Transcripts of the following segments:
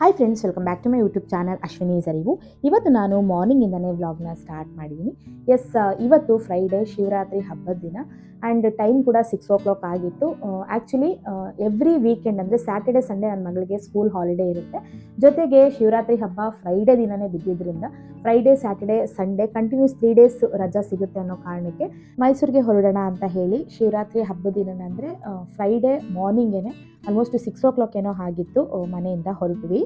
Hi friends, welcome back to my YouTube channel Ashwini's Arivu. ಇವತ್ತು ನಾನು ಮಾರ್ನಿಂಗಿಂದನೇ ವ್ಲಾಗ್ನ ಸ್ಟಾರ್ಟ್ ಮಾಡಿದ್ದೀನಿ. ಇವತ್ತು ಫ್ರೈಡೇ, ಶಿವರಾತ್ರಿ ಹಬ್ಬದ ದಿನ ಆ್ಯಂಡ್ ಟೈಮ್ ಕೂಡ 6 o'clock ಆಗಿತ್ತು. ಆ್ಯಕ್ಚುಲಿ ಎವ್ರಿ ವೀಕೆಂಡ್ ಅಂದರೆ ಸ್ಯಾಟರ್ಡೆ ಸಂಡೇ ನನ್ನ ಮಗಳಿಗೆ ಸ್ಕೂಲ್ ಹಾಲಿಡೇ ಇರುತ್ತೆ. ಜೊತೆಗೆ ಶಿವರಾತ್ರಿ ಹಬ್ಬ ಫ್ರೈಡೇ ದಿನವೇ ಬಿದ್ದಿದ್ದರಿಂದ Friday, Saturday, Sunday continuous 3 days ರಜಾ ಸಿಗುತ್ತೆ ಅನ್ನೋ ಕಾರಣಕ್ಕೆ ಮೈಸೂರಿಗೆ ಹೊರಡೋಣ ಅಂತ ಹೇಳಿ ಶಿವರಾತ್ರಿ ಹಬ್ಬದ ದಿನ ಅಂದರೆ ಫ್ರೈಡೇ ಮಾರ್ನಿಂಗೇನೆ ಆಲ್ಮೋಸ್ಟ್ 6 o'clock ಏನೋ ಆಗಿತ್ತು ಮನೆಯಿಂದ ಹೊರಟ್ವಿ.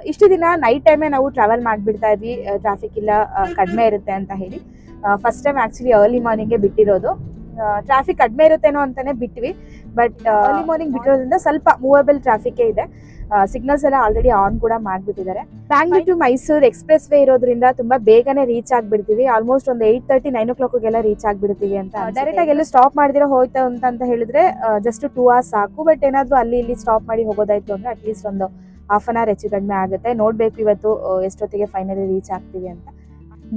ಇಷ್ಟು ದಿನ ನೈಟ್ ಟೈಮೇ ನಾವು ಟ್ರಾವೆಲ್ ಮಾಡಿಬಿಡ್ತಾ ಇದ್ವಿ, ಟ್ರಾಫಿಕ್ ಇಲ್ಲ, ಕಡಿಮೆ ಇರುತ್ತೆ ಅಂತ ಹೇಳಿ. ಫಸ್ಟ್ ಟೈಮ್ ಆ್ಯಕ್ಚುಲಿ ಅರ್ಲಿ ಮಾರ್ನಿಂಗೇ ಬಿಟ್ಟಿರೋದು. ಟ್ರಾಫಿಕ್ ಕಡಿಮೆ ಇರುತ್ತೇನೋ ಅಂತಾನೆ ಬಿಟ್ವಿ, ಬಟ್ ಅರ್ಲಿ ಮಾರ್ನಿಂಗ್ ಬಿಟ್ಟಿರೋದ್ರಿಂದ ಸ್ವಲ್ಪ ಮೂವೇಬಲ್ ಟ್ರಾಫಿಕ್ಕೇ ಇದೆ. ಸಿಗ್ನಲ್ಸ್ ಎಲ್ಲ ಆಲ್ರೆಡಿ ಆನ್ ಕೂಡ ಮಾಡಿಬಿಟ್ಟಿದ್ದಾರೆ. Bangalore to Mysuru expressway ಇರೋದ್ರಿಂದ ತುಂಬಾ ಬೇಗನೆ ರೀಚ್ ಆಗಿಬಿಡ್ತೀವಿ. ಆಲ್ಮೋಸ್ಟ್ ಒಂದು 8:30, 9 o'clockಗೆಲ್ಲ ರೀಚ್ ಆಗಿಬಿಡ್ತೀವಿ ಅಂತ. ಡೈರೆಕ್ಟ್ ಆಗಿ ಎಲ್ಲ ಸ್ಟಾಪ್ ಮಾಡಿದಿರೋ ಹೋಯ್ತು ಅಂತ ಹೇಳಿದ್ರೆ ಜಸ್ಟ್ 2 hours ಸಾಕು. ಬಟ್ ಏನಾದರೂ ಅಲ್ಲಿ ಇಲ್ಲಿ ಸ್ಟಾಪ್ ಮಾಡಿ ಹೋಗೋದಾಯ್ತು ಅಂದ್ರೆ ಅಟ್ಲೀಸ್ಟ್ ಒಂದು half an hour ಹೆಚ್ಚು ಕಡಿಮೆ ಆಗುತ್ತೆ. ನೋಡ್ಬೇಕು ಇವತ್ತು ಎಷ್ಟೊತ್ತಿಗೆ ಫೈನಲಿ ರೀಚ್ ಆಗ್ತೀವಿ ಅಂತ.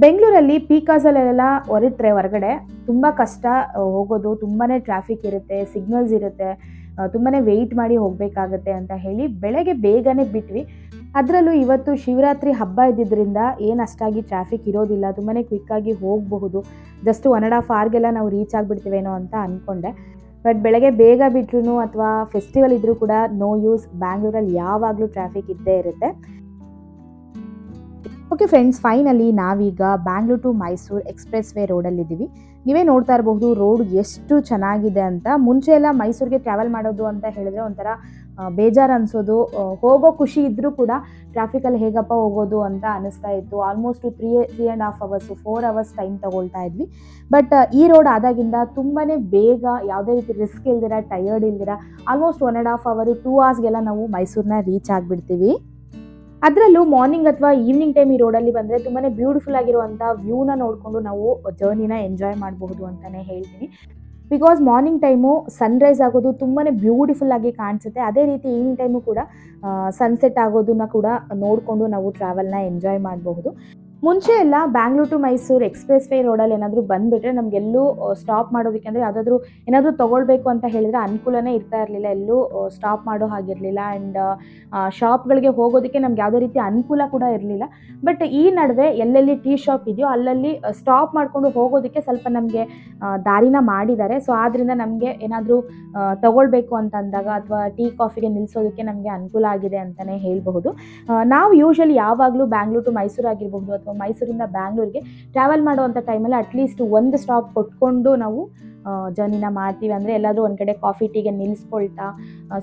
ಬೆಂಗಳೂರಲ್ಲಿ ಪೀಕಾಸಲ್ಲೆಲ್ಲ ಹೊರಟ್ರೆ ಹೊರಗಡೆ ತುಂಬಾ ಕಷ್ಟ ಹೋಗೋದು, ತುಂಬಾನೇ ಟ್ರಾಫಿಕ್ ಇರುತ್ತೆ, ಸಿಗ್ನಲ್ಸ್ ಇರುತ್ತೆ, ತುಂಬಾನೇ ವೆಯ್ಟ್ ಮಾಡಿ ಹೋಗಬೇಕಾಗತ್ತೆ ಅಂತ ಹೇಳಿ ಬೆಳಗ್ಗೆ ಬೇಗನೆ ಬಿಟ್ವಿ. ಅದರಲ್ಲೂ ಇವತ್ತು ಶಿವರಾತ್ರಿ ಹಬ್ಬ ಇದ್ದಿದ್ದರಿಂದ ಏನು ಅಷ್ಟಾಗಿ ಟ್ರಾಫಿಕ್ ಇರೋದಿಲ್ಲ, ತುಂಬಾನೇ ಕ್ವಿಕ್ಕಾಗಿ ಹೋಗಬಹುದು. ಜಸ್ಟ್ 1.5 hourಗೆಲ್ಲ ನಾವು ರೀಚ್ ಆಗಿಬಿಡ್ತೀವೇನೋ ಅಂತ ಅಂದ್ಕೊಂಡೆ. ಬಟ್ ಬೆಳಗ್ಗೆ ಬೇಗ ಬಿಟ್ರು ಅಥವಾ ಫೆಸ್ಟಿವಲ್ ಇದ್ರೂ ಕೂಡ ನೋ ಯೂಸ್, ಬ್ಯಾಂಗ್ಳೂರಲ್ಲಿ ಯಾವಾಗಲೂ ಟ್ರಾಫಿಕ್ ಇದ್ದೇ ಇರುತ್ತೆ. ಓಕೆ ಫ್ರೆಂಡ್ಸ್, ಫೈನಲಿ ನಾವೀಗ Bangalore to Mysuru expressway ರೋಡಲ್ಲಿದ್ದೀವಿ. ನೀವೇ ನೋಡ್ತಾ ಇರಬಹುದು ರೋಡ್ ಎಷ್ಟು ಚೆನ್ನಾಗಿದೆ ಅಂತ. ಮುಂಚೆ ಎಲ್ಲ ಮೈಸೂರಿಗೆ ಟ್ರಾವೆಲ್ ಮಾಡೋದು ಅಂತ ಹೇಳಿದ್ರೆ ಒಂಥರ ಬೇಜಾರು ಅನಿಸೋದು, ಹೋಗೋ ಖುಷಿ ಇದ್ದರೂ ಕೂಡ ಟ್ರಾಫಿಕಲ್ಲಿ ಹೇಗಪ್ಪ ಹೋಗೋದು ಅಂತ ಅನಿಸ್ತಾ ಇತ್ತು. ಆಲ್ಮೋಸ್ಟ್ 3.5 hours 4 hours ಟೈಮ್ ತಗೊಳ್ತಾ ಇದ್ವಿ. ಬಟ್ ಈ ರೋಡ್ ಆದಾಗಿಂದ ತುಂಬಾ ಬೇಗ, ಯಾವುದೇ ರೀತಿ ರಿಸ್ಕ್ ಇಲ್ದಿರ, ಟಯರ್ಡ್ ಇಲ್ದಿರ ಆಲ್ಮೋಸ್ಟ್ 1.5 hour 2 hours ನಾವು ಮೈಸೂರನ್ನ ರೀಚ್ ಆಗಿಬಿಡ್ತೀವಿ. ಅದರಲ್ಲೂ ಮಾರ್ನಿಂಗ್ ಅಥವಾ ಈವ್ನಿಂಗ್ ಟೈಮ್ ಈ ರೋಡಲ್ಲಿ ಬಂದರೆ ತುಂಬಾ ಬ್ಯೂಟಿಫುಲ್ ಆಗಿರುವಂಥ ವ್ಯೂನ ನೋಡಿಕೊಂಡು ನಾವು ಜರ್ನಿನ ಎಂಜಾಯ್ ಮಾಡಬಹುದು ಅಂತಲೇ ಹೇಳ್ತೀನಿ. ಬಿಕಾಸ್ ಮಾರ್ನಿಂಗ್ ಟೈಮು ಸನ್ರೈಸ್ ಆಗೋದು ತುಂಬಾ ಬ್ಯೂಟಿಫುಲ್ ಆಗಿ ಕಾಣಿಸುತ್ತೆ. ಅದೇ ರೀತಿ ಈವ್ನಿಂಗ್ ಟೈಮು ಕೂಡ ಸನ್ಸೆಟ್ ಆಗೋದನ್ನ ಕೂಡ ನೋಡಿಕೊಂಡು ನಾವು ಟ್ರಾವೆಲ್ನ ಎಂಜಾಯ್ ಮಾಡಬಹುದು. ಮುಂಚೆ ಎಲ್ಲ Bangalore to Mysuru expressway ರೋಡಲ್ಲಿ ಏನಾದರೂ ಬಂದುಬಿಟ್ರೆ ನಮಗೆಲ್ಲೂ ಸ್ಟಾಪ್ ಮಾಡೋದಕ್ಕೆ ಅಂದರೆ ಯಾವುದಾದ್ರೂ ಏನಾದರೂ ತೊಗೊಳ್ಬೇಕು ಅಂತ ಹೇಳಿದರೆ ಅನುಕೂಲನೇ ಇರ್ತಾ ಇರಲಿಲ್ಲ, ಎಲ್ಲೂ ಸ್ಟಾಪ್ ಮಾಡೋ ಹಾಗಿರಲಿಲ್ಲ. ಆ್ಯಂಡ್ ಶಾಪ್ಗಳಿಗೆ ಹೋಗೋದಕ್ಕೆ ನಮ್ಗೆ ಯಾವುದೇ ರೀತಿ ಅನುಕೂಲ ಕೂಡ ಇರಲಿಲ್ಲ. ಬಟ್ ಈ ನಡುವೆ ಎಲ್ಲೆಲ್ಲಿ ಟೀ ಶಾಪ್ ಇದೆಯೋ ಅಲ್ಲಲ್ಲಿ ಸ್ಟಾಪ್ ಮಾಡಿಕೊಂಡು ಹೋಗೋದಕ್ಕೆ ಸ್ವಲ್ಪ ನಮಗೆ ದಾರಿನ ಮಾಡಿದ್ದಾರೆ. ಸೊ ಆದ್ದರಿಂದ ನಮಗೆ ಏನಾದರೂ ತೊಗೊಳ್ಬೇಕು ಅಂತಂದಾಗ ಅಥವಾ ಟೀ ಕಾಫಿಗೆ ನಿಲ್ಲಿಸೋದಕ್ಕೆ ನಮಗೆ ಅನುಕೂಲ ಆಗಿದೆ ಅಂತಲೇ ಹೇಳಬಹುದು. ನಾವು ಯೂಶ್ವಲಿ ಯಾವಾಗಲೂ ಬ್ಯಾಂಗ್ಳೂರ್ ಟು ಮೈಸೂರು ಆಗಿರ್ಬೋದು ಅಥವಾ ಮೈಸೂರಿಂದ ಬ್ಯಾಂಗ್ಳೂರಿಗೆ ಟ್ರಾವೆಲ್ ಮಾಡುವಂಥ ಟೈಮಲ್ಲಿ ಅಟ್ಲೀಸ್ಟ್ ಒಂದು ಸ್ಟಾಪ್ ಕೊಟ್ಕೊಂಡು ನಾವು ಜರ್ನಿನ ಮಾಡ್ತೀವಿ. ಅಂದರೆ ಎಲ್ಲಾದರೂ ಒಂದು ಕಡೆ ಕಾಫಿ ಟೀಗೆ ನಿಲ್ಲಿಸ್ಕೊಳ್ತಾ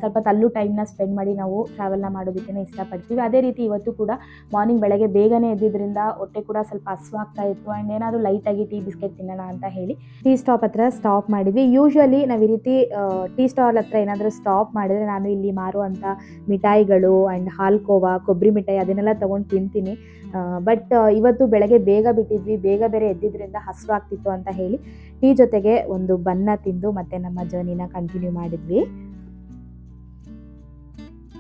ಸ್ವಲ್ಪ ತಲ್ಲೂ ಟೈಮ್ನ ಸ್ಪೆಂಡ್ ಮಾಡಿ ನಾವು ಟ್ರಾವೆಲ್ನ ಮಾಡೋದಕ್ಕೆ ಇಷ್ಟಪಡ್ತೀವಿ. ಅದೇ ರೀತಿ ಇವತ್ತು ಕೂಡ ಮಾರ್ನಿಂಗ್ ಬೆಳಗ್ಗೆ ಬೇಗನೆ ಎದ್ದಿದ್ದರಿಂದ ಹೊಟ್ಟೆ ಕೂಡ ಸ್ವಲ್ಪ ಹಸ್ವಾಗ್ತಾ ಇತ್ತು. ಆ್ಯಂಡ್ ಏನಾದರೂ ಲೈಟಾಗಿ ಟೀ ಬಿಸ್ಕೆಟ್ ತಿನ್ನೋಣ ಅಂತ ಹೇಳಿ ಟೀ ಸ್ಟಾಪ್ ಹತ್ರ ಸ್ಟಾಪ್ ಮಾಡಿದ್ವಿ. ಯೂಶ್ವಲಿ ನಾವು ಈ ರೀತಿ ಟೀ ಸ್ಟಾಲ್ ಹತ್ರ ಏನಾದರೂ ಸ್ಟಾಪ್ ಮಾಡಿದರೆ ನಾನು ಇಲ್ಲಿ ಮಾರುವಂಥ ಮಿಠಾಯಿಗಳು ಆ್ಯಂಡ್ ಹಾಲ್ಕೋವಾ, ಕೊಬ್ಬರಿ ಮಿಠಾಯಿ ಅದನ್ನೆಲ್ಲ ತೊಗೊಂಡು ತಿಂತೀನಿ. ಬಟ್ ಇವತ್ತು ಬೆಳಗ್ಗೆ ಬೇಗ ಬಿಟ್ಟಿದ್ವಿ, ಬೇಗ ಬೇರೆ ಎದ್ದಿದ್ದರಿಂದ ಹಸ್ವಾಗ್ತಿತ್ತು ಅಂತ ಹೇಳಿ ಟೀ ಜೊತೆಗೆ ಒಂದು ಬನ್ನ ತಿಂದು ಮತ್ತೆ ನಮ್ಮ ಜರ್ನಿನ ಕಂಟಿನ್ಯೂ ಮಾಡಿದ್ವಿ.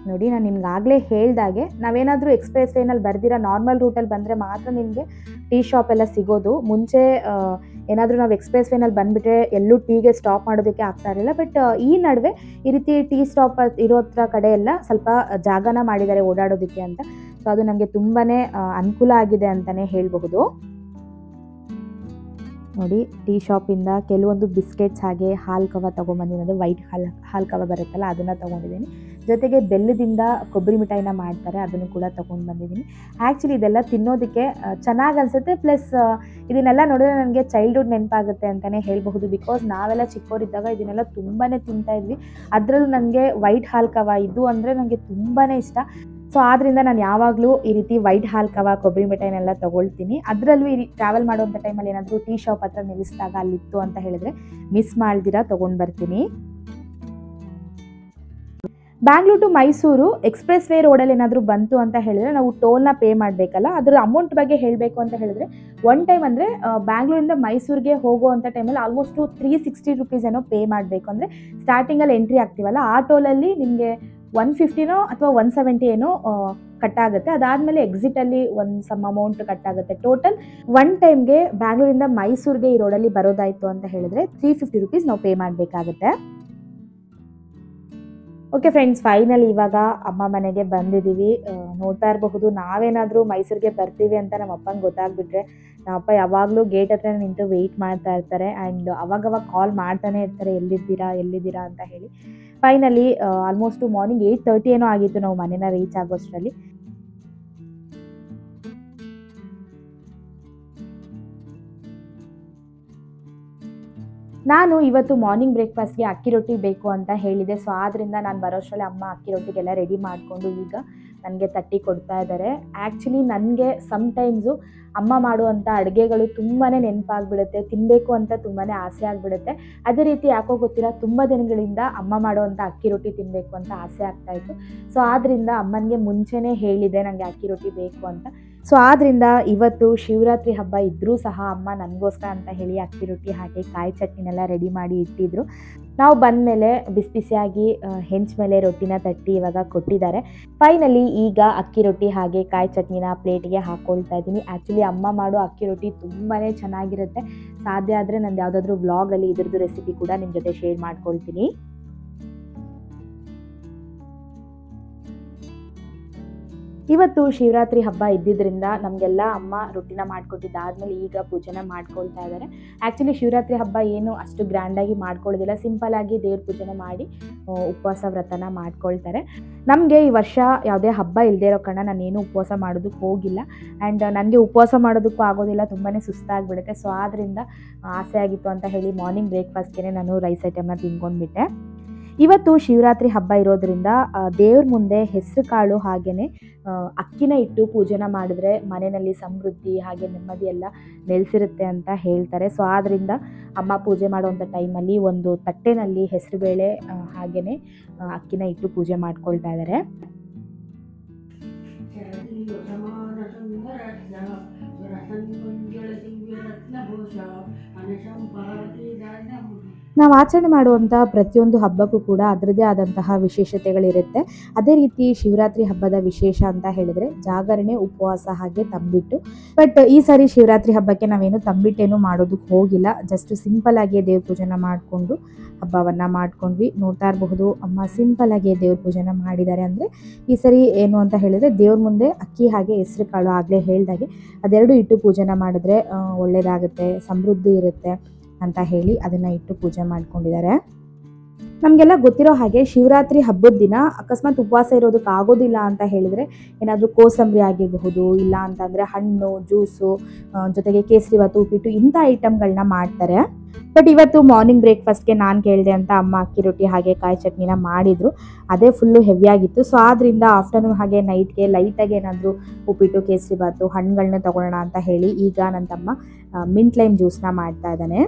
ನೋಡಿ, ನಾನು ನಿಮ್ಗೆ ಆಗಲೇ ಹೇಳ್ದಾಗೆ ನಾವೇನಾದರೂ ಎಕ್ಸ್ಪ್ರೆಸ್ ವೇನಲ್ಲಿ ಬರ್ದಿರೋ ನಾರ್ಮಲ್ ರೂಟಲ್ಲಿ ಬಂದರೆ ಮಾತ್ರ ನಿಮಗೆ ಟೀ ಶಾಪ್ ಎಲ್ಲ ಸಿಗೋದು. ಮುಂಚೆ ಏನಾದರೂ ನಾವು ಎಕ್ಸ್ಪ್ರೆಸ್ ವೇನಲ್ಲಿ ಬಂದುಬಿಟ್ರೆ ಎಲ್ಲೂ ಟೀಗೆ ಸ್ಟಾಪ್ ಮಾಡೋದಕ್ಕೆ ಆಗ್ತಾ ಇರಲಿಲ್ಲ. ಬಟ್ ಈ ನಡುವೆ ಈ ರೀತಿ ಟೀ ಸ್ಟಾಪ್ ಇರೋ ಕಡೆ ಎಲ್ಲ ಸ್ವಲ್ಪ ಜಾಗನ ಮಾಡಿದ್ದಾರೆ ಓಡಾಡೋದಕ್ಕೆ ಅಂತ. ಸೊ ಅದು ನಮಗೆ ತುಂಬಾ ಅನುಕೂಲ ಆಗಿದೆ ಅಂತಲೇ ಹೇಳಬಹುದು. ನೋಡಿ, ಟೀ ಶಾಪಿಂದ ಕೆಲವೊಂದು ಬಿಸ್ಕೆಟ್ಸ್ ಹಾಗೆ ಹಾಲು ಕವ ತೊಗೊಂಬಂದಿದ್ದೀನಿ. ವೈಟ್ ಹಾಲು ಕವ ಬರುತ್ತಲ್ಲ ಅದನ್ನು ತೊಗೊಂಡಿದ್ದೀನಿ. ಜೊತೆಗೆ ಬೆಲ್ಲದಿಂದ ಕೊಬ್ಬರಿ ಮಿಠಾಯಿನ ಮಾಡ್ತಾರೆ, ಅದನ್ನು ಕೂಡ ತೊಗೊಂಡು ಬಂದಿದ್ದೀನಿ. ಆ್ಯಕ್ಚುಲಿ ಇದೆಲ್ಲ ತಿನ್ನೋದಕ್ಕೆ ಚೆನ್ನಾಗಿ ಅನಿಸುತ್ತೆ. ಪ್ಲಸ್ ಇದನ್ನೆಲ್ಲ ನೋಡಿದ್ರೆ ನನಗೆ ಚೈಲ್ಡ್ಹುಡ್ ನೆನಪಾಗುತ್ತೆ ಅಂತಲೇ ಹೇಳಬಹುದು. ಬಿಕಾಸ್ ನಾವೆಲ್ಲ ಚಿಕ್ಕವರಿದ್ದಾಗ ಇದನ್ನೆಲ್ಲ ತುಂಬಾ ತಿಂತಾಯಿದ್ವಿ. ಅದರಲ್ಲೂ ನನಗೆ ವೈಟ್ ಹಾಲು ಕವ ಇದು ಅಂದರೆ ನನಗೆ ತುಂಬಾ ಇಷ್ಟ. ಸೊ ಆದ್ದರಿಂದ ನಾನು ಯಾವಾಗಲೂ ಈ ರೀತಿ ವೈಟ್ ಹಾಲು ಕವ, ಕೊಬ್ಬರಿ ಮಿಠಾಯಿನೆಲ್ಲ ತೊಗೊಳ್ತೀನಿ. ಅದರಲ್ಲೂ ಈ ಟ್ರಾವೆಲ್ ಮಾಡೋಂಥ ಟೈಮಲ್ಲಿ ಏನಾದರೂ ಟೀ ಶಾಪ್ ಹತ್ರ ನಿಲ್ಲಿಸಿದಾಗ ಅಲ್ಲಿತ್ತು ಅಂತ ಹೇಳಿದ್ರೆ ಮಿಸ್ ಮಾಡ್ದಿರಾ ತೊಗೊಂಡು ಬರ್ತೀನಿ. Bangalore to Mysuru expressway ರೋಡಲ್ಲಿ ಏನಾದರೂ ಬಂತು ಅಂತ ಹೇಳಿದ್ರೆ ನಾವು ಟೋಲ್ನ ಪೇ ಮಾಡಬೇಕಲ್ಲ. ಅದರ ಅಮೌಂಟ್ ಬಗ್ಗೆ ಹೇಳಬೇಕು ಅಂತ ಹೇಳಿದ್ರೆ ಒನ್ ಟೈಮ್ ಅಂದರೆ ಬ್ಯಾಂಗ್ಳೂರಿಂದ ಮೈಸೂರಿಗೆ ಹೋಗುವಂಥ ಟೈಮಲ್ಲಿ ಆಲ್ಮೋಸ್ಟ್ 360 rupees ಏನೋ ಪೇ ಮಾಡಬೇಕು. ಅಂದರೆ ಸ್ಟಾರ್ಟಿಂಗಲ್ಲಿ ಎಂಟ್ರಿ ಆಗ್ತೀವಲ್ಲ ಆ ಟೋಲಲ್ಲಿ ನಿಮಗೆ 150ನೋ ಅಥವಾ 170 ಏನೋ ಕಟ್ಟಾಗುತ್ತೆ. ಅದಾದಮೇಲೆ ಎಕ್ಸಿಟಲ್ಲಿ ಒಂದು ಸಮ್ ಅಮೌಂಟ್ ಕಟ್ಟಾಗುತ್ತೆ. ಟೋಟಲ್ ಒನ್ ಟೈಮ್ಗೆ ಬ್ಯಾಂಗ್ಳೂರಿಂದ ಮೈಸೂರಿಗೆ ಈ ರೋಡಲ್ಲಿ ಬರೋದಾಯಿತು ಅಂತ ಹೇಳಿದ್ರೆ 350 ರೂಪೀಸ್ ನಾವು ಪೇ ಮಾಡಬೇಕಾಗುತ್ತೆ. ಓಕೆ ಫ್ರೆಂಡ್ಸ್, ಫೈನಲಿ ಇವಾಗ ಅಮ್ಮ ಮನೆಗೆ ಬಂದಿದ್ದೀವಿ. ನೋಡ್ತಾ ಇರಬಹುದು, ನಾವೇನಾದರೂ ಮೈಸೂರಿಗೆ ಬರ್ತೀವಿ ಅಂತ ನಮ್ಮ ಅಪ್ಪಂಗೆ ಗೊತ್ತಾಗ್ಬಿಟ್ರೆ ನಮ್ಮಪ್ಪ ಯಾವಾಗಲೂ ಗೇಟ್ ಹತ್ರ ನಿಂತು ವೆಯ್ಟ್ ಮಾಡ್ತಾ ಇರ್ತಾರೆ. ಆ್ಯಂಡ್ ಅವಾಗವಾಗ ಕಾಲ್ ಮಾಡ್ತಾನೆ ಇರ್ತಾರೆ, ಎಲ್ಲಿದ್ದೀರಾ ಅಂತ ಹೇಳಿ. ಫೈನಲಿ ಆಲ್ಮೋಸ್ಟು ಮಾರ್ನಿಂಗ್ 8:30 ಏನೋ ಆಗಿತ್ತು ನಾವು ಮನೇನ ರೀಚ್ ಆಗೋಷ್ಟರಲ್ಲಿ. ನಾನು ಇವತ್ತು ಮಾರ್ನಿಂಗ್ ಬ್ರೇಕ್ಫಾಸ್ಟ್ಗೆ ಅಕ್ಕಿ ರೊಟ್ಟಿ ಬೇಕು ಅಂತ ಹೇಳಿದೆ. ಸೊ ಆದ್ದರಿಂದ ನಾನು ಬರೋಷ್ಟರಲ್ಲಿ ಅಮ್ಮ ಅಕ್ಕಿ ರೊಟ್ಟಿಗೆಲ್ಲ ರೆಡಿ ಮಾಡಿಕೊಂಡು ಈಗ ನನಗೆ ತಟ್ಟಿ ಕೊಡ್ತಾ ಇದ್ದಾರೆ. ಆ್ಯಕ್ಚುಲಿ ನನಗೆ ಸಮ್ಟೈಮ್ಸು ಅಮ್ಮ ಮಾಡುವಂಥ ಅಡುಗೆಗಳು ತುಂಬಾ ನೆನಪಾಗ್ಬಿಡುತ್ತೆ, ತಿನ್ನಬೇಕು ಅಂತ ತುಂಬಾ ಆಸೆ ಆಗಿಬಿಡುತ್ತೆ. ಅದೇ ರೀತಿ ಯಾಕೋ ಗೊತ್ತಿಲ್ಲ, ತುಂಬ ದಿನಗಳಿಂದ ಅಮ್ಮ ಮಾಡುವಂಥ ಅಕ್ಕಿ ರೊಟ್ಟಿ ತಿನ್ನಬೇಕು ಅಂತ ಆಸೆ ಆಗ್ತಾಯಿತ್ತು. ಸೊ ಆದ್ದರಿಂದ ಅಮ್ಮನಿಗೆ ಮುಂಚೆನೇ ಹೇಳಿದೆ ನನಗೆ ಅಕ್ಕಿ ರೊಟ್ಟಿ ಬೇಕು ಅಂತ. ಸೊ ಆದ್ದರಿಂದ ಇವತ್ತು ಶಿವರಾತ್ರಿ ಹಬ್ಬ ಇದ್ದರೂ ಸಹ ಅಮ್ಮ ನನಗೋಸ್ಕರ ಅಂತ ಹೇಳಿ ಅಕ್ಕಿ ರೊಟ್ಟಿ ಹಾಕಿ ಕಾಯಿ ಚಟ್ನಿನೆಲ್ಲ ರೆಡಿ ಮಾಡಿ ಇಟ್ಟಿದ್ರು. ನಾವು ಬಂದಮೇಲೆ ಬಿಸಿ ಬಿಸಿಯಾಗಿ ಹೆಂಚ ಮೇಲೆ ರೊಟ್ಟಿನ ತಟ್ಟಿ ಇವಾಗ ಕೊಟ್ಟಿದ್ದಾರೆ. ಫೈನಲಿ ಈಗ ಅಕ್ಕಿ ರೊಟ್ಟಿ ಹಾಗೆ ಕಾಯಿ ಚಟ್ನಿನ ಪ್ಲೇಟಿಗೆ ಹಾಕ್ಕೊಳ್ತಾ ಇದ್ದೀನಿ. ಆ್ಯಕ್ಚುಲಿ ಅಮ್ಮ ಮಾಡೋ ಅಕ್ಕಿ ರೊಟ್ಟಿ ತುಂಬಾ ಚೆನ್ನಾಗಿರುತ್ತೆ. ಸಾಧ್ಯ ಆದರೆ ನಂದು ಯಾವುದಾದ್ರೂ ವ್ಲಾಗಲ್ಲಿ ಇದ್ರದ್ದು ರೆಸಿಪಿ ಕೂಡ ನಿಮ್ಮ ಜೊತೆ ಶೇರ್ ಮಾಡ್ಕೊಳ್ತೀನಿ. ಇವತ್ತು ಶಿವರಾತ್ರಿ ಹಬ್ಬ ಇದ್ದಿದ್ದರಿಂದ ನಮಗೆಲ್ಲ ಅಮ್ಮ ರೊಟ್ಟಿನ ಮಾಡಿಕೊಟ್ಟಿದ್ದಾದಮೇಲೆ ಈಗ ಪೂಜೆನ ಮಾಡ್ಕೊಳ್ತಾ ಇದ್ದಾರೆ. ಆ್ಯಕ್ಚುಲಿ ಶಿವರಾತ್ರಿ ಹಬ್ಬ ಏನು ಅಷ್ಟು ಗ್ರ್ಯಾಂಡಾಗಿ ಮಾಡ್ಕೊಳ್ಳೋದಿಲ್ಲ, ಸಿಂಪಲ್ಲಾಗಿ ದೇವ್ರ ಪೂಜೆನ ಮಾಡಿ ಉಪವಾಸ ವ್ರತನ ಮಾಡ್ಕೊಳ್ತಾರೆ. ನಮಗೆ ಈ ವರ್ಷ ಯಾವುದೇ ಹಬ್ಬ ಇಲ್ಲದೇ ಇರೋ ಕಾರಣ ನಾನೇನು ಉಪವಾಸ ಮಾಡೋದಕ್ಕೆ ಹೋಗಿಲ್ಲ. ಆ್ಯಂಡ್ ನನಗೆ ಉಪವಾಸ ಮಾಡೋದಕ್ಕೂ ಆಗೋದಿಲ್ಲ, ತುಂಬಾ ಸುಸ್ತಾಗಿಬಿಡುತ್ತೆ. ಸೊ ಆದ್ದರಿಂದ ಆಸೆ ಆಗಿತ್ತು ಅಂತ ಹೇಳಿ ಮಾರ್ನಿಂಗ್ ಬ್ರೇಕ್ಫಾಸ್ಟ್ಗೆ ನಾನು ರೈಸ್ ಐಟಮ್ನ ತಿನ್ಕೊಂಡ್ಬಿಟ್ಟೆ. ಇವತ್ತು ಶಿವರಾತ್ರಿ ಹಬ್ಬ ಇರೋದ್ರಿಂದ ದೇವ್ರ ಮುಂದೆ ಹೆಸರು ಕಾಳು ಹಾಗೆಯೇ ಅಕ್ಕಿನ ಇಟ್ಟು ಪೂಜೆನ ಮಾಡಿದ್ರೆ ಮನೆಯಲ್ಲಿ ಸಮೃದ್ಧಿ ಹಾಗೆ ನೆಮ್ಮದಿ ಎಲ್ಲ ನೆಲೆಸಿರುತ್ತೆ ಅಂತ ಹೇಳ್ತಾರೆ. ಸೊ ಆದ್ದರಿಂದ ಅಮ್ಮ ಪೂಜೆ ಮಾಡುವಂಥ ಟೈಮಲ್ಲಿ ಒಂದು ತಟ್ಟೆನಲ್ಲಿ ಹೆಸರುಬೇಳೆ ಹಾಗೆಯೇ ಅಕ್ಕಿನ ಇಟ್ಟು ಪೂಜೆ ಮಾಡ್ಕೊಳ್ತಾ ಇದ್ದಾರೆ. ನಾವು ಆಚರಣೆ ಮಾಡುವಂಥ ಪ್ರತಿಯೊಂದು ಹಬ್ಬಕ್ಕೂ ಕೂಡ ಅದರದ್ದೇ ಆದಂತಹ ವಿಶೇಷತೆಗಳಿರುತ್ತೆ. ಅದೇ ರೀತಿ ಶಿವರಾತ್ರಿ ಹಬ್ಬದ ವಿಶೇಷ ಅಂತ ಹೇಳಿದರೆ ಜಾಗರಣೆ, ಉಪವಾಸ ಹಾಗೆ ತಂಬಿಟ್ಟು. ಬಟ್ ಈ ಸಾರಿ ಶಿವರಾತ್ರಿ ಹಬ್ಬಕ್ಕೆ ನಾವೇನು ತಂಬಿಟ್ಟೇನು ಮಾಡೋದಕ್ಕೆ ಹೋಗಿಲ್ಲ, ಜಸ್ಟ್ ಸಿಂಪಲ್ಲಾಗಿಯೇ ದೇವ್ರ ಪೂಜೆನ ಮಾಡಿಕೊಂಡು ಹಬ್ಬವನ್ನು ಮಾಡ್ಕೊಂಡ್ವಿ. ನೋಡ್ತಾ ಇರಬಹುದು ಅಮ್ಮ ಸಿಂಪಲ್ಲಾಗಿಯೇ ದೇವ್ರ ಪೂಜೆನ ಮಾಡಿದ್ದಾರೆ. ಅಂದರೆ ಈ ಸರಿ ಏನು ಅಂತ ಹೇಳಿದರೆ ದೇವ್ರ ಮುಂದೆ ಅಕ್ಕಿ ಹಾಗೆ ಹೆಸರು ಕಾಳು ಆಗಲೇ ಹೇಳ್ದಾಗೆ ಅದೆರಡು ಇಟ್ಟು ಪೂಜೆನ ಮಾಡಿದ್ರೆ ಒಳ್ಳೆಯದಾಗುತ್ತೆ, ಸಮೃದ್ಧಿ ಇರುತ್ತೆ ಅಂತ ಹೇಳಿ ಅದನ್ನು ಇಟ್ಟು ಪೂಜೆ ಮಾಡ್ಕೊಂಡಿದ್ದಾರೆ. ನಮಗೆಲ್ಲ ಗೊತ್ತಿರೋ ಹಾಗೆ ಶಿವರಾತ್ರಿ ಹಬ್ಬದ ದಿನ ಅಕಸ್ಮಾತ್ ಉಪವಾಸ ಇರೋದಕ್ಕೆ ಆಗೋದಿಲ್ಲ ಅಂತ ಹೇಳಿದರೆ ಏನಾದರೂ ಕೋಸಂಬರಿ ಆಗಿರಬಹುದು, ಇಲ್ಲ ಅಂತಂದರೆ ಹಣ್ಣು, ಜ್ಯೂಸು, ಜೊತೆಗೆ ಕೇಸರಿಬಾತು, ಉಪ್ಪಿಟ್ಟು ಇಂಥ ಐಟಮ್ಗಳನ್ನ ಮಾಡ್ತಾರೆ. ಬಟ್ ಇವತ್ತು ಮಾರ್ನಿಂಗ್ ಬ್ರೇಕ್ಫಾಸ್ಟ್ಗೆ ನಾನು ಕೇಳಿದೆ ಅಂತ ಅಮ್ಮ ಅಕ್ಕಿ ರೊಟ್ಟಿ ಹಾಗೆ ಕಾಯಿ ಚಟ್ನಿನ ಮಾಡಿದರು. ಅದೇ ಫುಲ್ಲು ಹೆವಿಯಾಗಿತ್ತು. ಸೊ ಆದ್ದರಿಂದ ಆಫ್ಟರ್ನೂನ್ ಹಾಗೆ ನೈಟ್ಗೆ ಲೈಟಾಗಿ ಏನಾದರೂ ಉಪ್ಪಿಟ್ಟು, ಕೇಸರಿಬಾತು, ಹಣ್ಣುಗಳನ್ನ ತೊಗೊಳ್ಳೋಣ ಅಂತ ಹೇಳಿ ಈಗ ನನ್ನ ತಮ್ಮ ಮಿಂಟ್ ಲೈಮ್ ಜ್ಯೂಸನ್ನ ಮಾಡ್ತಾ ಇದ್ದಾನೆ.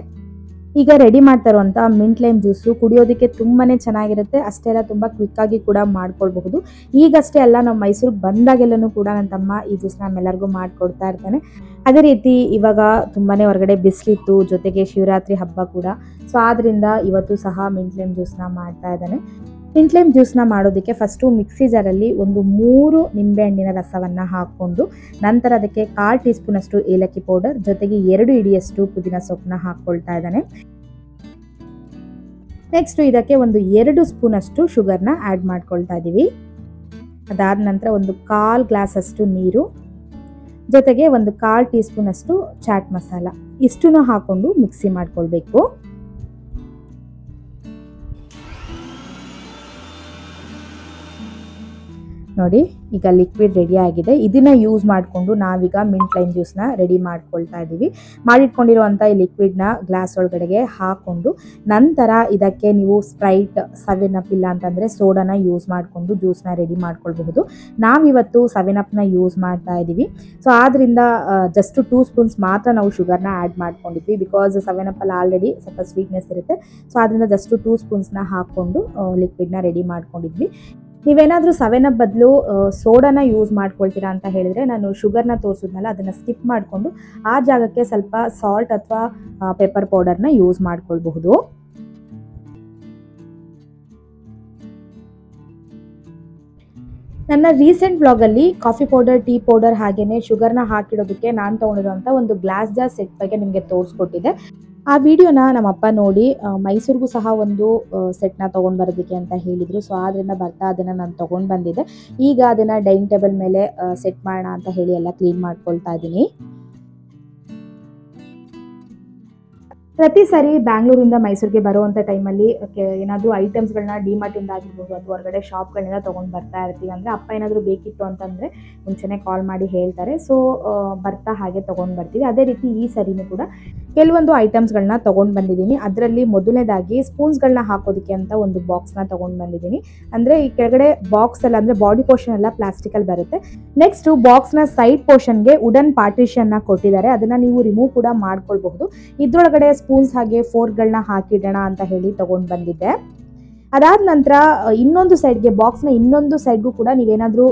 ಈಗ ರೆಡಿ ಮಾಡ್ತಾ ಇರುವಂಥ ಮಿಂಟ್ ಲೈಮ್ ಜ್ಯೂಸು ಕುಡಿಯೋದಕ್ಕೆ ತುಂಬಾ ಚೆನ್ನಾಗಿರುತ್ತೆ. ಅಷ್ಟೇ ಅಲ್ಲ, ತುಂಬ ಕ್ವಿಕ್ಕಾಗಿ ಕೂಡ ಮಾಡ್ಕೊಳ್ಬಹುದು. ಈಗಷ್ಟೇ ಅಲ್ಲ, ನಾವು ಮೈಸೂರಿಗೆ ಬಂದಾಗೆಲ್ಲನೂ ಕೂಡ ನನ್ನ ತಮ್ಮ ಈ ಜ್ಯೂಸ್ನ ನಮ್ಮೆಲ್ಲರಿಗೂ ಮಾಡಿಕೊಡ್ತಾ ಇರ್ತಾನೆ. ಅದೇ ರೀತಿ ಇವಾಗ ತುಂಬಾ ಹೊರಗಡೆ ಬಿಸಿಲಿತ್ತು, ಜೊತೆಗೆ ಶಿವರಾತ್ರಿ ಹಬ್ಬ ಕೂಡ. ಸೊ ಆದ್ದರಿಂದ ಇವತ್ತು ಸಹ ಮಿಂಟ್ ಲೈಮ್ ಜ್ಯೂಸ್ನ ಮಾಡ್ತಾ ಇದ್ದಾನೆ. ಮಿಂಟ್ ಲೈಮ್ ಜ್ಯೂಸ್ನ ಮಾಡೋದಕ್ಕೆ ಫಸ್ಟು ಮಿಕ್ಸಿ ಜಾರಲ್ಲಿ ಒಂದು 3 ನಿಂಬೆಹಣ್ಣಿನ ರಸವನ್ನು ಹಾಕ್ಕೊಂಡು ನಂತರ ಅದಕ್ಕೆ 1/4 ಟೀ ಸ್ಪೂನಷ್ಟು ಏಲಕ್ಕಿ ಪೌಡರ್, ಜೊತೆಗೆ 2 ಹಿಡಿಯಷ್ಟು ಪುದೀನ ಸೊಪ್ಪನ್ನ ಹಾಕ್ಕೊಳ್ತಾ ಇದ್ದಾನೆ. ನೆಕ್ಸ್ಟು ಇದಕ್ಕೆ ಒಂದು 2 ಸ್ಪೂನಷ್ಟು ಶುಗರ್ನ ಆ್ಯಡ್ ಮಾಡ್ಕೊಳ್ತಾ ಇದ್ದೀವಿ. ಅದಾದ ನಂತರ ಒಂದು 1/4 ಗ್ಲಾಸಷ್ಟು ನೀರು, ಜೊತೆಗೆ ಒಂದು 1/4 ಟೀ ಸ್ಪೂನಷ್ಟು ಚಾಟ್ ಮಸಾಲ, ಇಷ್ಟನ್ನು ಹಾಕ್ಕೊಂಡು ಮಿಕ್ಸಿ ಮಾಡ್ಕೊಳ್ಬೇಕು. ನೋಡಿ, ಈಗ ಲಿಕ್ವಿಡ್ ರೆಡಿ ಆಗಿದೆ. ಇದನ್ನು ಯೂಸ್ ಮಾಡಿಕೊಂಡು ನಾವೀಗ ಮಿಂಟ್ ಲೈಮ್ ಜ್ಯೂಸ್ನ ರೆಡಿ ಮಾಡ್ಕೊಳ್ತಾ ಇದ್ದೀವಿ. ಮಾಡಿಟ್ಕೊಂಡಿರುವಂಥ ಈ ಲಿಕ್ವಿಡ್ನ ಗ್ಲಾಸ್ ಒಳಗಡೆಗೆ ಹಾಕ್ಕೊಂಡು ನಂತರ ಇದಕ್ಕೆ ನೀವು ಸ್ಪ್ರೈಟ್, 7 ಅಪ್ ಇಲ್ಲ ಅಂತಂದರೆ ಸೋಡಾನ ಯೂಸ್ ಮಾಡಿಕೊಂಡು ಜ್ಯೂಸ್ನ ರೆಡಿ ಮಾಡ್ಕೊಳ್ಬಹುದು. ನಾವಿವತ್ತು 7 ಅಪ್ನ ಯೂಸ್ ಮಾಡ್ತಾ ಇದ್ದೀವಿ. ಸೊ ಆದ್ದರಿಂದ ಜಸ್ಟ್ 2 ಸ್ಪೂನ್ಸ್ ಮಾತ್ರ ನಾವು ಶುಗರ್ನ ಆ್ಯಡ್ ಮಾಡ್ಕೊಂಡಿದ್ವಿ. ಬಿಕಾಸ್ 7 ಅಪ್ಪಲ್ಲಿ ಆಲ್ರೆಡಿ ಸ್ವಲ್ಪ ಸ್ವೀಟ್ನೆಸ್ ಇರುತ್ತೆ. ಸೊ ಆದ್ದರಿಂದ ಜಸ್ಟ್ 2 ಸ್ಪೂನ್ಸ್ನ ಹಾಕ್ಕೊಂಡು ಲಿಕ್ವಿಡ್ನ ರೆಡಿ ಮಾಡ್ಕೊಂಡಿದ್ವಿ. ನೀವೇನಾದರೂ 7 ಅಪ್ ಬದಲು ಸೋಡಾನ ಯೂಸ್ ಮಾಡ್ಕೊಳ್ತೀರಾ ಅಂತ ಹೇಳಿದರೆ ನಾನು ಶುಗರ್ನ ತೋರಿಸಿದ್ನಲ್ಲ, ಅದನ್ನು ಸ್ಕಿಪ್ ಮಾಡಿಕೊಂಡು ಆ ಜಾಗಕ್ಕೆ ಸ್ವಲ್ಪ ಸಾಲ್ಟ್ ಅಥವಾ ಪೆಪ್ಪರ್ ಪೌಡರ್ನ ಯೂಸ್ ಮಾಡ್ಕೊಳ್ಬಹುದು. ನನ್ನ ರೀಸೆಂಟ್ ವ್ಲಾಗಲ್ಲಿ ಕಾಫಿ ಪೌಡರ್, ಟೀ ಪೌಡರ್ ಹಾಗೆಯೇ ಶುಗರ್ನ ಹಾಕಿಡೋದಕ್ಕೆ ನಾನು ತೊಗೊಂಡಿರುವಂಥ ಒಂದು ಗ್ಲಾಸ್ ಜಾರ್ ಸೆಟ್ ಬಗ್ಗೆ ನಿಮಗೆ ತೋರಿಸ್ಕೊಟ್ಟಿದ್ದೆ. ಆ ವಿಡಿಯೋನ ನಮ್ಮಪ್ಪ ನೋಡಿ ಮೈಸೂರಿಗೂ ಸಹ ಒಂದು ಸೆಟ್ನ ತೊಗೊಂಡು ಬರೋದಕ್ಕೆ ಅಂತ ಹೇಳಿದರು. ಸೊ ಆದ್ದರಿಂದ ಬರ್ತಾ ಅದನ್ನು ನಾನು ತೊಗೊಂಡು ಬಂದಿದ್ದೆ. ಈಗ ಅದನ್ನು ಡೈನಿಂಗ್ ಟೇಬಲ್ ಮೇಲೆ ಸೆಟ್ ಮಾಡೋಣ ಅಂತ ಹೇಳಿ ಎಲ್ಲ ಕ್ಲೀನ್ ಮಾಡ್ಕೊಳ್ತಾ ಇದ್ದೀನಿ. ಪ್ರತಿ ಸಾರಿ ಬ್ಯಾಂಗ್ಳೂರಿಂದ ಮೈಸೂರಿಗೆ ಬರುವಂಥ ಟೈಮಲ್ಲಿ ಏನಾದರೂ ಐಟಮ್ಸ್ಗಳನ್ನ ಡಿಮಾರ್ಟಿಂದ ಆಗಿರ್ಬೋದು ಅಥವಾ ಹೊರಗಡೆ ಶಾಪ್ಗಳಿಂದ ತೊಗೊಂಡು ಬರ್ತಾ ಇರ್ತೀವಿ. ಅಂದರೆ ಅಪ್ಪ ಏನಾದರೂ ಬೇಕಿತ್ತು ಅಂತಂದರೆ ಮುಂಚೆನೇ ಕಾಲ್ ಮಾಡಿ ಹೇಳ್ತಾರೆ. ಸೊ ಬರ್ತಾ ಹಾಗೆ ತೊಗೊಂಡು ಬರ್ತೀವಿ. ಅದೇ ರೀತಿ ಈ ಸರಿನೂ ಕೂಡ ಕೆಲವೊಂದು ಐಟಮ್ಸ್ಗಳನ್ನ ತೊಗೊಂಡು ಬಂದಿದ್ದೀನಿ. ಅದರಲ್ಲಿ ಮೊದಲನೇದಾಗಿ ಸ್ಪೂನ್ಸ್ಗಳನ್ನ ಹಾಕೋದಕ್ಕೆ ಅಂತ ಒಂದು ಬಾಕ್ಸ್ನ ತೊಗೊಂಡು ಬಂದಿದ್ದೀನಿ. ಅಂದರೆ ಈ ಕೆಳಗಡೆ ಬಾಕ್ಸ್ ಎಲ್ಲ ಅಂದರೆ ಬಾಡಿ ಪೋರ್ಷನ್ ಎಲ್ಲ ಪ್ಲಾಸ್ಟಿಕಲ್ಲಿ ಬರುತ್ತೆ. ನೆಕ್ಸ್ಟು ಬಾಕ್ಸ್ನ ಸೈಡ್ ಪೋರ್ಷನ್ಗೆ ವುಡನ್ ಪಾರ್ಟಿಷನ್ನ ಕೊಟ್ಟಿದ್ದಾರೆ. ಅದನ್ನು ನೀವು ರಿಮೂವ್ ಕೂಡ ಮಾಡ್ಕೊಳ್ಬಹುದು. ಇದ್ರೊಳಗಡೆ ಸ್ಪೂನ್ಸ್ ಹಾಗೆ ಫೋರ್ಕ್ಗಳನ್ನ ಹಾಕಿಡೋಣ ಅಂತ ಹೇಳಿ ತೊಗೊಂಡು ಬಂದಿದ್ದೆ. ಅದಾದ ನಂತರ ಇನ್ನೊಂದು ಸೈಡ್ಗೆ ಬಾಕ್ಸ್ನ ಇನ್ನೊಂದು ಸೈಡ್ಗೂ ಕೂಡ ನೀವೇನಾದರೂ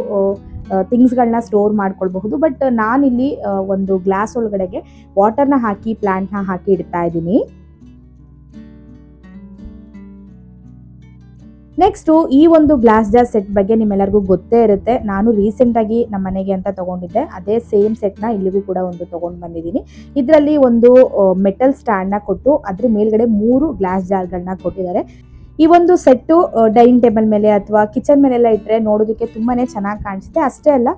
ಥಿಂಗ್ಸ್ಗಳನ್ನ ಸ್ಟೋರ್ ಮಾಡ್ಕೊಳ್ಬಹುದು. ಬಟ್ ನಾನಿಲ್ಲಿ ಒಂದು ಗ್ಲಾಸ್ ಒಳಗಡೆಗೆ ವಾಟರ್ನ ಹಾಕಿ ಪ್ಲಾಂಟ್ನ ಹಾಕಿ ಇಡ್ತಾ ಇದ್ದೀನಿ. ನೆಕ್ಸ್ಟು ಈ ಒಂದು ಗ್ಲಾಸ್ ಜಾರ್ ಸೆಟ್ ಬಗ್ಗೆ ನಿಮ್ಮೆಲ್ಲರಿಗೂ ಗೊತ್ತೇ ಇರುತ್ತೆ. ನಾನು ರೀಸೆಂಟಾಗಿ ನಮ್ಮ ಮನೆಗೆ ಅಂತ ತೊಗೊಂಡಿದ್ದೆ. ಅದೇ ಸೇಮ್ ಸೆಟ್ನ ಇಲ್ಲಿಗೂ ಕೂಡ ಒಂದು ತೊಗೊಂಡು ಬಂದಿದ್ದೀನಿ. ಇದರಲ್ಲಿ ಒಂದು ಮೆಟಲ್ ಸ್ಟ್ಯಾಂಡ್ನ ಕೊಟ್ಟು ಅದ್ರ ಮೇಲ್ಗಡೆ 3 ಗ್ಲಾಸ್ ಜಾರ್ಗಳನ್ನ ಕೊಟ್ಟಿದ್ದಾರೆ. ಈ ಒಂದು ಸೆಟ್ಟು ಡೈನಿಂಗ್ ಟೇಬಲ್ ಮೇಲೆ ಅಥವಾ ಕಿಚನ್ ಮೇಲೆಲ್ಲ ಇಟ್ಟರೆ ನೋಡೋದಕ್ಕೆ ತುಂಬಾ ಚೆನ್ನಾಗಿ ಕಾಣಿಸುತ್ತೆ. ಅಷ್ಟೇ ಅಲ್ಲ,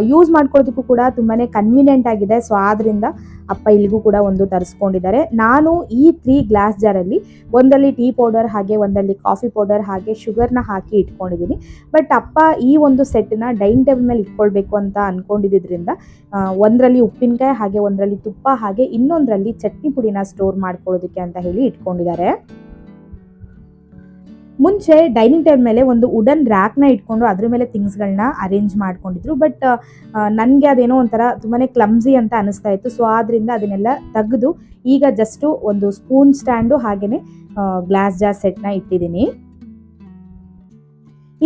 ಯೂಸ್ ಮಾಡ್ಕೊಳ್ಳೋದಕ್ಕೂ ಕೂಡ ತುಂಬಾ ಕನ್ವೀನಿಯೆಂಟ್ ಆಗಿದೆ. ಸೊ ಆದ್ದರಿಂದ ಅಪ್ಪ ಇಲ್ಲಿಗೂ ಕೂಡ ಒಂದು ತರಿಸ್ಕೊಂಡಿದ್ದಾರೆ. ನಾನು ಈ 3 ಗ್ಲಾಸ್ ಜಾರಲ್ಲಿ ಒಂದರಲ್ಲಿ ಟೀ ಪೌಡರ್ ಹಾಗೆ ಒಂದರಲ್ಲಿ ಕಾಫಿ ಪೌಡರ್ ಹಾಗೆ ಶುಗರ್ನ ಹಾಕಿ ಇಟ್ಕೊಂಡಿದ್ದೀನಿ. ಬಟ್ ಅಪ್ಪ ಈ ಒಂದು ಸೆಟ್ಟನ್ನ ಡೈನಿಂಗ್ ಟೇಬಲ್ ಮೇಲೆ ಇಟ್ಕೊಳ್ಬೇಕು ಅಂತ ಅಂದ್ಕೊಂಡಿದ್ದರಿಂದ ಒಂದರಲ್ಲಿ ಉಪ್ಪಿನಕಾಯಿ ಹಾಗೆ ಒಂದರಲ್ಲಿ ತುಪ್ಪ ಹಾಗೆ ಇನ್ನೊಂದರಲ್ಲಿ ಚಟ್ನಿ ಪುಡಿನ ಸ್ಟೋರ್ ಮಾಡ್ಕೊಳ್ಳೋದಕ್ಕೆ ಅಂತ ಹೇಳಿ ಇಟ್ಕೊಂಡಿದ್ದಾರೆ. ಮುಂಚೆ ಡೈನಿಂಗ್ ಟೇಬಲ್ ಮೇಲೆ ಒಂದು ವುಡನ್ ರ್ಯಾಕ್ನ ಇಟ್ಕೊಂಡು ಅದ್ರ ಮೇಲೆ ಥಿಂಗ್ಸ್ಗಳನ್ನ ಅರೇಂಜ್ ಮಾಡ್ಕೊಂಡಿದ್ರು. ಬಟ್ ನನಗೆ ಅದೇನೋ ಒಂಥರ ತುಂಬಾ ಕ್ಲಮ್ಸಿ ಅಂತ ಅನಿಸ್ತಾ ಇತ್ತು. ಸೊ ಆದ್ದರಿಂದ ಅದನ್ನೆಲ್ಲ ತೆಗೆದು ಈಗ ಜಸ್ಟು ಒಂದು ಸ್ಪೂನ್ ಸ್ಟ್ಯಾಂಡು ಹಾಗೆಯೇ ಗ್ಲಾಸ್ ಜಾರ್ ಸೆಟ್ನ ಇಟ್ಟಿದ್ದೀನಿ.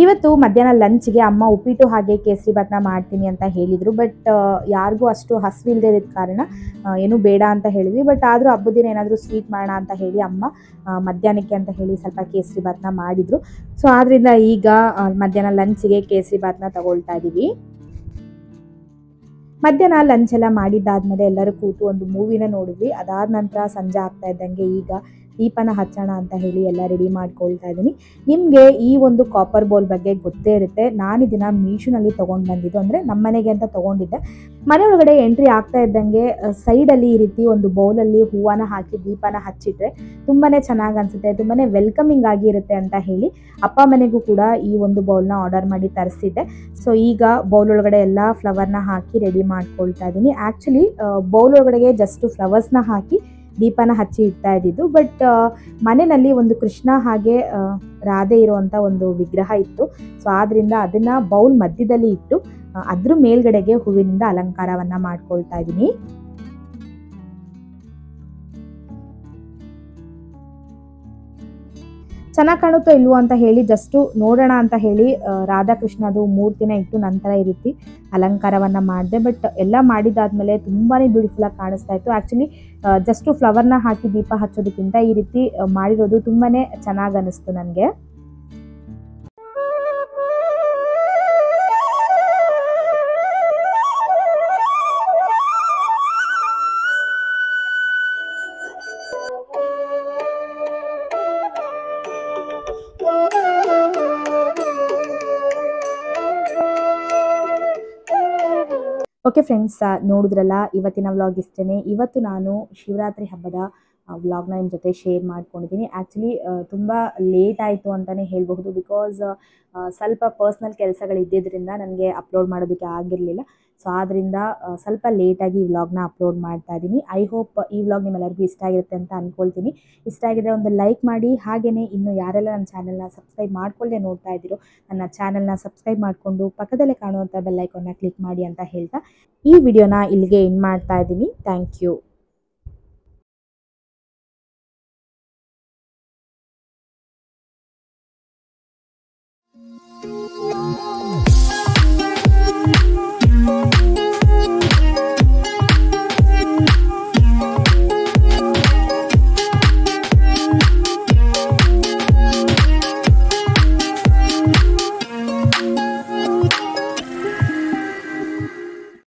ಇವತ್ತು ಮಧ್ಯಾಹ್ನ ಲಂಚ್ಗೆ ಅಮ್ಮ ಉಪ್ಪಿಟ್ಟು ಹಾಗೆ ಕೇಸರಿ ಭಾತ್ನ ಮಾಡ್ತೀನಿ ಅಂತ ಹೇಳಿದರು. ಬಟ್ ಯಾರಿಗೂ ಅಷ್ಟು ಹಸಿವಿಲ್ಲದೆ ಇದ್ದ ಕಾರಣ ಏನೂ ಬೇಡ ಅಂತ ಹೇಳಿದ್ವಿ. ಬಟ್ ಆದರೂ ಹಬ್ಬದ ದಿನ ಏನಾದರೂ ಸ್ವೀಟ್ ಮಾಡೋಣ ಅಂತ ಹೇಳಿ ಅಮ್ಮ ಮಧ್ಯಾಹ್ನಕ್ಕೆ ಅಂತ ಹೇಳಿ ಸ್ವಲ್ಪ ಕೇಸರಿ ಭಾತ್ನ ಮಾಡಿದರು. ಸೊ ಆದ್ದರಿಂದ ಈಗ ಮಧ್ಯಾಹ್ನ ಲಂಚ್ಗೆ ಕೇಸರಿ ಭಾತ್ನ ತಗೊಳ್ತಾ ಇದ್ದೀವಿ. ಮಧ್ಯಾಹ್ನ ಲಂಚ್ ಎಲ್ಲ ಮಾಡಿದ್ದಾದಮೇಲೆ ಎಲ್ಲರೂ ಕೂತು ಒಂದು ಮೂವಿನ ನೋಡಿದ್ವಿ. ಅದಾದ ನಂತರ ಸಂಜೆ ಆಗ್ತಾ ಇದ್ದಂಗೆ ಈಗ ದೀಪನ ಹಚ್ಚೋಣ ಅಂತ ಹೇಳಿ ಎಲ್ಲ ರೆಡಿ ಮಾಡ್ಕೊಳ್ತಾ ಇದ್ದೀನಿ. ನಿಮಗೆ ಈ ಒಂದು ಕಾಪರ್ ಬೌಲ್ ಬಗ್ಗೆ ಗೊತ್ತೇ ಇರುತ್ತೆ. ನಾನು ಇದನ್ನು ಮೀಶೋನಲ್ಲಿ ತೊಗೊಂಡು ಬಂದಿದ್ದು, ಅಂದರೆ ನಮ್ಮ ಮನೆಗೆ ಅಂತ ತೊಗೊಂಡಿದ್ದೆ. ಮನೆ ಒಳಗಡೆ ಎಂಟ್ರಿ ಆಗ್ತಾ ಇದ್ದಂಗೆ ಸೈಡಲ್ಲಿ ಈ ರೀತಿ ಒಂದು ಬೌಲಲ್ಲಿ ಹೂವನ ಹಾಕಿ ದೀಪನ ಹಚ್ಚಿಟ್ರೆ ತುಂಬಾ ಚೆನ್ನಾಗಿ ಅನಿಸುತ್ತೆ, ತುಂಬಾ ವೆಲ್ಕಮಿಂಗ್ ಆಗಿರುತ್ತೆ ಅಂತ ಹೇಳಿ ಅಪ್ಪ ಮನೆಗೂ ಕೂಡ ಈ ಒಂದು ಬೌಲ್ನ ಆರ್ಡರ್ ಮಾಡಿ ತರಿಸಿದ್ದೆ. ಸೊ ಈಗ ಬೌಲ್ ಒಳಗಡೆ ಎಲ್ಲ ಫ್ಲವರ್ನ ಹಾಕಿ ರೆಡಿ ಮಾಡ್ಕೊಳ್ತಾ ಇದ್ದೀನಿ. ಆ್ಯಕ್ಚುಲಿ ಬೌಲ್ ಒಳಗಡೆಗೆ ಜಸ್ಟ್ ಫ್ಲವರ್ಸ್ನ ಹಾಕಿ ದೀಪನ ಹಚ್ಚಿ ಇಡ್ತಾ ಇದ್ದಿದ್ದು. ಬಟ್ ಮನೆಯಲ್ಲಿ ಒಂದು ಕೃಷ್ಣ ಹಾಗೆ ರಾಧೆ ಇರುವಂಥ ಒಂದು ವಿಗ್ರಹ ಇತ್ತು. ಸೊ ಆದ್ದರಿಂದ ಅದನ್ನು ಬೌಲ್ ಮಧ್ಯದಲ್ಲಿ ಇಟ್ಟು ಅದ್ರ ಮೇಲ್ಗಡೆಗೆ ಹೂವಿನಿಂದ ಅಲಂಕಾರವನ್ನು ಮಾಡ್ಕೊಳ್ತಾ ಇದ್ದೀನಿ. ಚೆನ್ನಾಗಿ ಕಾಣುತ್ತೋ ಇಲ್ವೋ ಅಂತ ಹೇಳಿ ಜಸ್ಟು ನೋಡೋಣ ಅಂತ ಹೇಳಿ ರಾಧಾಕೃಷ್ಣದು ಮೂರ್ತಿನ ಇಟ್ಟು ನಂತರ ಈ ರೀತಿ ಅಲಂಕಾರವನ್ನು ಮಾಡಿದೆ. ಬಟ್ ಎಲ್ಲ ಮಾಡಿದಾದ್ಮೇಲೆ ತುಂಬಾ ಬ್ಯೂಟಿಫುಲ್ಲಾಗಿ ಕಾಣಿಸ್ತಾ ಇತ್ತು. ಆ್ಯಕ್ಚುಲಿ ಜಸ್ಟು ಫ್ಲವರ್ನ ಹಾಕಿ ದೀಪ ಹಚ್ಚೋದಕ್ಕಿಂತ ಈ ರೀತಿ ಮಾಡಿರೋದು ತುಂಬಾ ಚೆನ್ನಾಗಿ ಅನ್ನಿಸ್ತು ನನಗೆ. ಓಕೆ ಫ್ರೆಂಡ್ಸ್, ನೋಡಿದ್ರಲ್ಲ ಇವತ್ತಿನ ವ್ಲಾಗ್ ಇಷ್ಟೇ. ಇವತ್ತು ನಾನು ಶಿವರಾತ್ರಿ ಹಬ್ಬದ ವ್ಲಾಗ್ನ ನಿಮ್ಮ ಜೊತೆ ಶೇರ್ ಮಾಡ್ಕೊಂಡಿದ್ದೀನಿ. ಆ್ಯಕ್ಚುಲಿ ತುಂಬ ಲೇಟ್ ಆಯಿತು ಅಂತಲೇ ಹೇಳಬಹುದು. ಬಿಕಾಸ್ ಸ್ವಲ್ಪ ಪರ್ಸ್ನಲ್ ಕೆಲಸಗಳಿದ್ದಿದ್ದರಿಂದ ನನಗೆ ಅಪ್ಲೋಡ್ ಮಾಡೋದಕ್ಕೆ ಆಗಿರಲಿಲ್ಲ. ಸೊ ಆದ್ದರಿಂದ ಸ್ವಲ್ಪ ಲೇಟಾಗಿ ಈ ವ್ಲಾಗ್ನ ಅಪ್ಲೋಡ್ ಮಾಡ್ತಾ ಇದ್ದೀನಿ. ಐ ಹೋಪ್ ಈ ವ್ಲಾಗ್ ನಿಮ್ಮೆಲ್ಲರಿಗೂ ಇಷ್ಟ ಆಗಿರುತ್ತೆ ಅಂತ ಅಂದ್ಕೊಳ್ತೀನಿ. ಇಷ್ಟ ಆಗಿದ್ರೆ ಒಂದು ಲೈಕ್ ಮಾಡಿ, ಹಾಗೆಯೇ ಇನ್ನು ಯಾರೆಲ್ಲ ನನ್ನ ಚಾನಲ್ನ ಸಬ್ಸ್ಕ್ರೈಬ್ ಮಾಡ್ಕೊಳ್ಳದೆ ನೋಡ್ತಾ ಇದ್ದೀರೋ ನನ್ನ ಚಾನಲ್ನ ಸಬ್ಸ್ಕ್ರೈಬ್ ಮಾಡಿಕೊಂಡು ಪಕ್ಕದಲ್ಲೇ ಕಾಣುವಂಥ ಬೆಲ್ ಐಕಾನ್ನ ಕ್ಲಿಕ್ ಮಾಡಿ ಅಂತ ಹೇಳ್ತಾ ಈ ವಿಡಿಯೋನ ಇಲ್ಲಿಗೆ ಎಂಡ್ ಮಾಡ್ತಾ ಇದ್ದೀನಿ. Thank you.